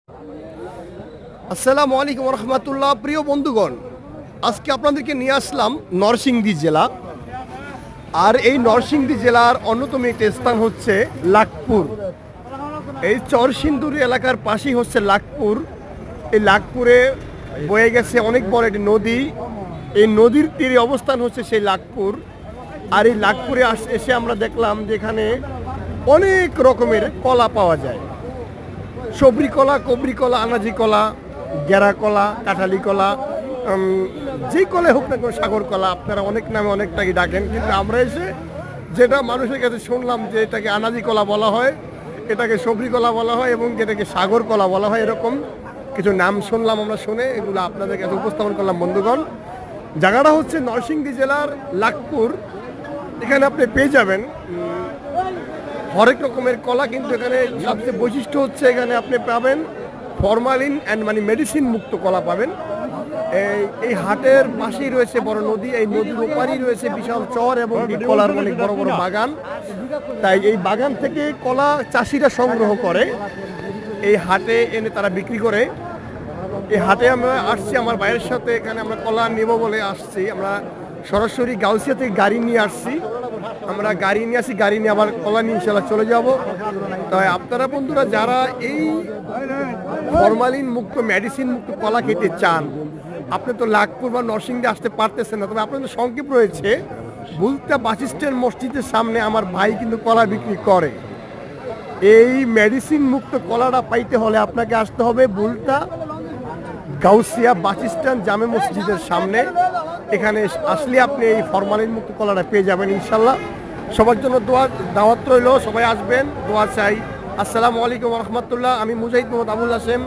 আসসালামু আলাইকুম রহমতুল্লাহ। প্রিয় বন্ধুগণ, আজকে আপনাদেরকে নিয়ে আসলাম নরসিংদী জেলা। আর এই নরসিংদী জেলার অন্যতম একটি স্থান হচ্ছে লাখপুর। এই চরসিন্দুরি এলাকার পাশেই হচ্ছে লাখপুর। এই লাখপুরে বয়ে গেছে অনেক বড় একটি নদী। এই নদীর তীরে অবস্থান হচ্ছে সেই লাখপুর। আর এই লাখপুরে এসে আমরা দেখলাম যে এখানে অনেক রকমের কলা পাওয়া যায়। সবরি কলা, কবরি কলা, আনাজি কলা, গেরা কলা, কাঁঠালি কলা, যেই কলাই হোক না কেন, সাগর কলা, আপনারা অনেক নামে অনেকটাকে ডাকেন, কিন্তু আমরা এসে যেটা মানুষের কাছে শুনলাম যে এটাকে আনাজি কলা বলা হয়, এটাকে সবরি কলা বলা হয় এবং যেটাকে সাগর কলা বলা হয়, এরকম কিছু নাম শুনলাম। আমরা শুনে এগুলো আপনাদের কাছে উপস্থাপন করলাম। বন্ধুগণ, জায়গাটা হচ্ছে নরসিংদী জেলার লাখপুর। এখানে আপনি পেয়ে যাবেন হরেক রকমের কলা, কিন্তু এখানে সবচেয়ে বৈশিষ্ট্য হচ্ছে এখানে আপনি পাবেন ফরমালিন অ্যান্ড মেডিসিন মুক্ত কলা পাবেন। এই হাটের পাশেই রয়েছে বড় নদী। এই নদীর ওপারেই রয়েছে বিশাল চর এবং কলার অনেক বড় বড় বাগান। তাই এই বাগান থেকে কলা চাষিরা সংগ্রহ করে এই হাটে এনে তারা বিক্রি করে। এই হাটে আমরা আসছি আমার ভাইয়ের সাথে, এখানে আমরা কলা নেব বলে আসছি। আমরা সরাসরি গাউসিয়া থেকে গাড়ি নিয়ে আসছি। আমরা গাড়ি নিয়ে আসি, গাড়ি নিয়ে আবার কলা নিয়ে ইনশাল্লাহ চলে যাব। তাই আপনারা বন্ধুরা যারা এই ফরমালিন মুক্ত, মেডিসিন মুক্ত কলা খেতে চান, আপনি তো লাখপুর বা নরসিংদী আসতে পারতেছেন না, তবে আপনাদের সংক্ষেপ রয়েছে বুলতা বাস স্ট্যান্ড মসজিদের সামনে আমার ভাই কিন্তু কলা বিক্রি করে। এই মেডিসিন মুক্ত কলাটা পাইতে হলে আপনাকে আসতে হবে বুলতা গাউসিয়া বাস স্ট্যান্ড জামে মসজিদের সামনে। এখানে আসলে আপনি এই ফরমালিন মুক্ত কলাটা পেয়ে যাবেন ইনশাল্লাহ। সবার জন্য দাওয়াত রইল, সবাই আসবেন, দোয়া চাই। আসসালামু আলাইকুম রহমতুল্লাহ। আমি মুজাহিদ মোহাম্মদ আবুল হাসেম।